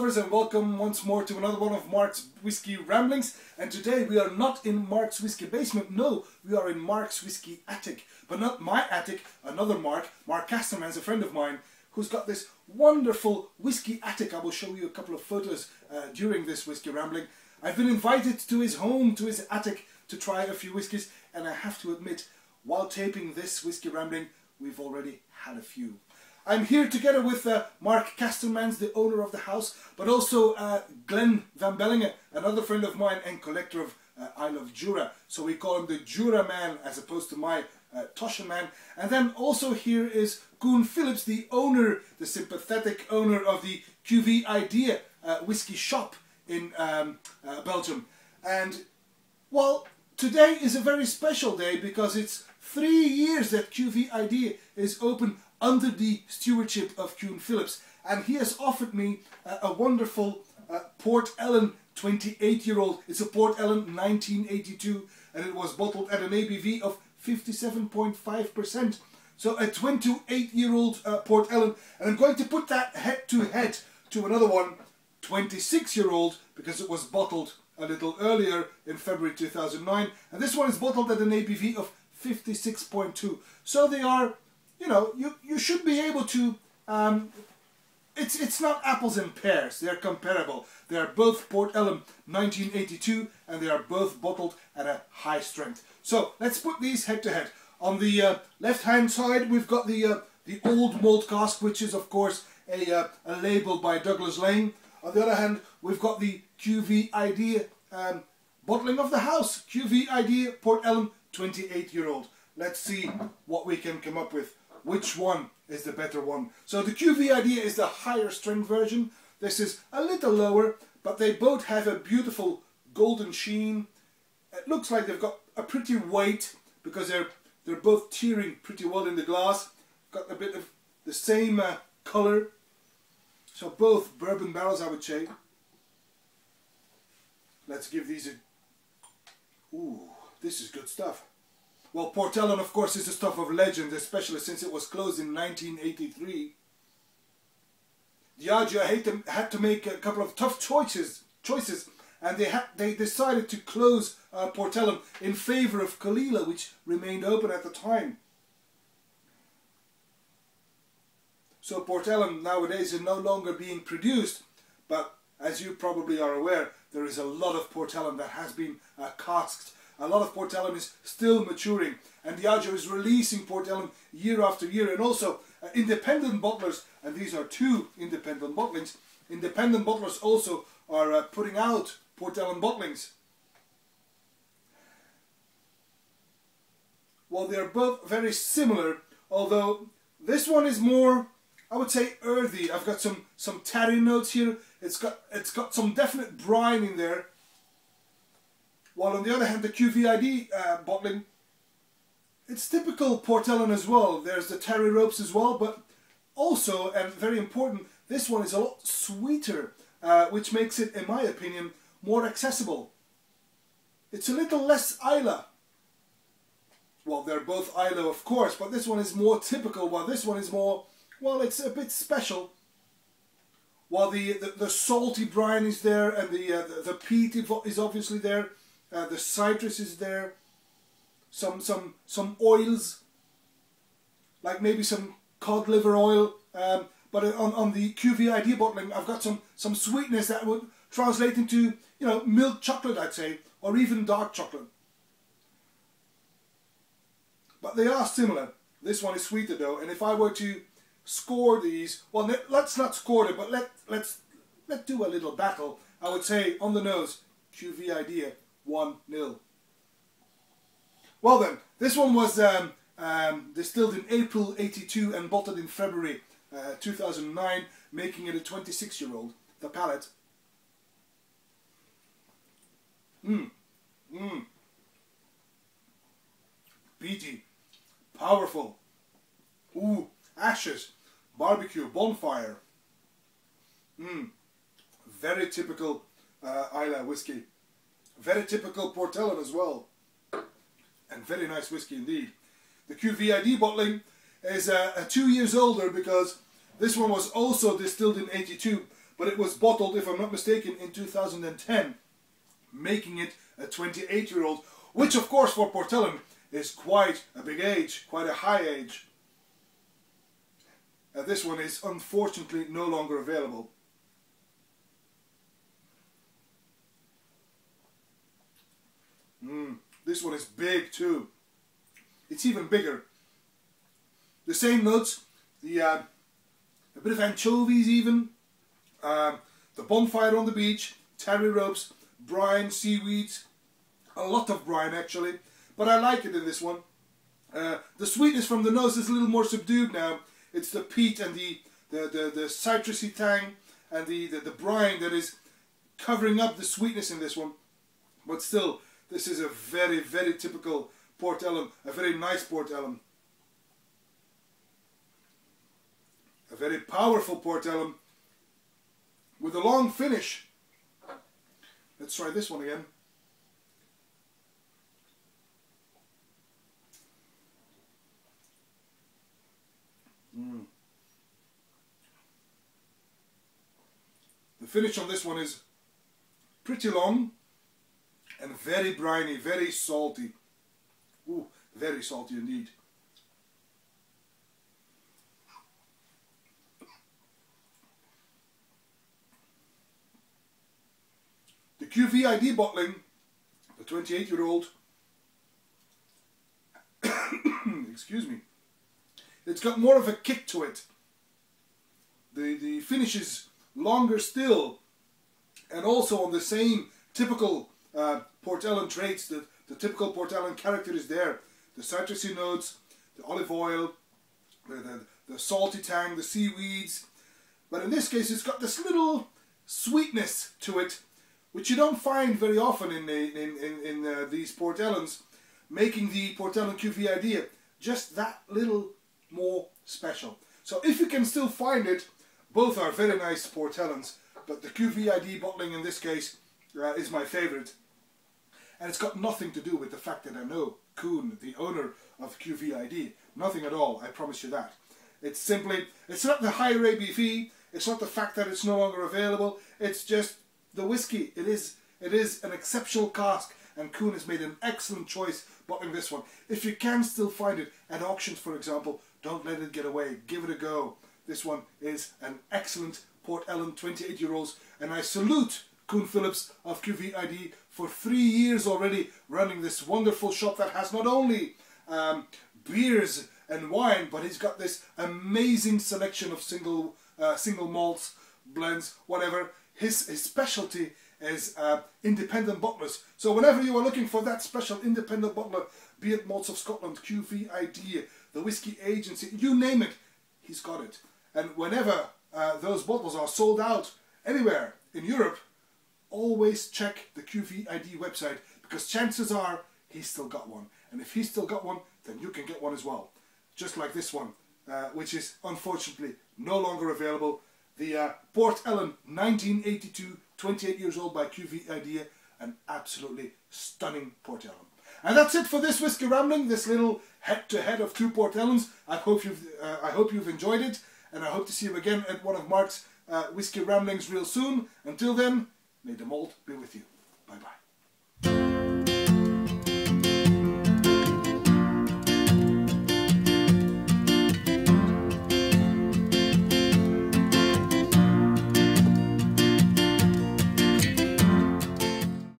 viewers, and welcome once more to another one of Mark's Whiskey Ramblings. And today we are not in Mark's Whiskey Basement, no, we are in Mark's Whiskey Attic. But not my attic, another Mark Casterman's a friend of mine, who's got this wonderful whiskey attic. I will show you a couple of photos during this Whiskey Rambling. I've been invited to his home, to his attic, to try a few whiskies, and I have to admit, while taping this Whiskey Rambling, we've already had a few. I'm here together with Mark Castermans, the owner of the house, but also Glenn Van Bellingen, another friend of mine and collector of I Love Jura. So we call him the Jura man as opposed to my Tosche man. And then also here is Koen Phillips, the owner, the sympathetic owner of the QVID whiskey shop in Belgium. And well, today is a very special day because it's 3 years that QVID is open under the stewardship of Koen Phillips, and he has offered me a wonderful Port Ellen 28-year-old. It's a Port Ellen 1982, and it was bottled at an ABV of 57.5%. So a 28-year-old Port Ellen, and I'm going to put that head to head to another one, 26-year-old, because it was bottled a little earlier in February 2009, and this one is bottled at an ABV of 56.2. So they are, you know, you should be able to, it's not apples and pears, they're comparable. They are both Port Ellen 1982 and they are both bottled at a high strength. So let's put these head to head. On the left hand side we've got the Old Malt Cask, which is of course a label by Douglas Laing. On the other hand we've got the QVID bottling of the house, QVID Port Ellen 28-year-old. Let's see what we can come up with. Which one is the better one? So the QVID is the higher strength version. This is a little lower, but they both have a beautiful golden sheen. It looks like they've got a pretty weight because they're both tearing pretty well in the glass. Got a bit of the same colour. So both bourbon barrels, I would say. Let's give these a... Ooh, this is good stuff. Well, Port Ellen, of course, is the stuff of legend, especially since it was closed in 1983. Diageo had to make a couple of tough choices, and they decided to close Port Ellen in favour of Caol Ila, which remained open at the time. So Port Ellen nowadays is no longer being produced, but as you probably are aware, there is a lot of Port Ellen that has been casked. A lot of Port Ellen is still maturing, and Diageo is releasing Port Ellen year after year, and also independent bottlers, and these are two independent bottlings. Independent bottlers also are putting out Port Ellen bottlings. Well, they are both very similar, although this one is more, I would say, earthy. I've got some tarry notes here. It's got some definite brine in there. While on the other hand, the QVID bottling, it's typical Port Ellen as well. There's the tarry ropes as well, but also, and very important, this one is a lot sweeter, which makes it, in my opinion, more accessible. It's a little less Islay. Well, they're both Islay, of course, but this one is more typical, while this one is more, well, it's a bit special. While the salty brine is there, and the peat is obviously there. The citrus is there, some oils, like maybe some cod liver oil, but on the QVID bottling I've got some sweetness that would translate into, you know, milk chocolate, I'd say, or even dark chocolate. But they are similar. This one is sweeter though, and if I were to score these, well, let's not score them, but let's do a little battle. I would say on the nose, QVID 1-0. Well then, this one was distilled in April 82 and bottled in February 2009, making it a 26-year-old. The palate. Peaty. Powerful. Ooh, ashes. Barbecue. Bonfire. Very typical Islay whiskey. Very typical Port Ellen as well. And very nice whiskey indeed. The QVID bottling is 2 years older because this one was also distilled in 82, but it was bottled, if I'm not mistaken, in 2010, making it a 28-year-old, which of course for Port Ellen is quite a big age, quite a high age. This one is unfortunately no longer available. This one is big too. It's even bigger. The same notes, a bit of anchovies even, the bonfire on the beach, tarry ropes, brine, seaweeds, a lot of brine actually, but I like it in this one. The sweetness from the nose is a little more subdued now. It's the peat and the citrusy tang and the brine that is covering up the sweetness in this one. But still, this is a very, very typical Port Ellen, a very nice Port Ellen. A very powerful Port Ellen with a long finish. Let's try this one again. The finish on this one is pretty long and very briny, very salty. Ooh, very salty indeed. The QVID bottling, the 28-year-old, excuse me, it's got more of a kick to it. The finish is longer still, and also on the same typical Port Ellen traits. The typical Port Ellen character is there. The citrusy notes, the olive oil, the salty tang, the seaweeds. But in this case, it's got this little sweetness to it, which you don't find very often in these Port Ellens, making the Port Ellen QVID just that little more special. So if you can still find it, both are very nice Port Ellens, but the QVID bottling in this case is my favourite. And it's got nothing to do with the fact that I know Koen, the owner of QVID. Nothing at all, I promise you that. It's simply, it's not the higher ABV, it's not the fact that it's no longer available, it's just the whiskey. It is an exceptional cask, and Koen has made an excellent choice bottling this one. If you can still find it at auctions, for example, don't let it get away. Give it a go. This one is an excellent Port Ellen 28-year-olds, and I salute Koen Phillips of QVID for 3 years already running this wonderful shop that has not only beers and wine, but he's got this amazing selection of single malts, blends, whatever. His specialty is independent bottlers. So whenever you are looking for that special independent bottler, be it Malts of Scotland, QVID, the Whisky Agency, you name it, he's got it. And whenever those bottles are sold out anywhere in Europe, always check the QVID website, because chances are he's still got one. And if he's still got one, then you can get one as well. Just like this one, which is unfortunately no longer available. The Port Ellen 1982, 28 years old by QVID, an absolutely stunning Port Ellen. And that's it for this Whisky Rambling, this little head-to-head of two Port Ellens. I hope you've enjoyed it, and I hope to see you again at one of Mark's Whisky Ramblings real soon. Until then, may the malt be with you. Bye-bye.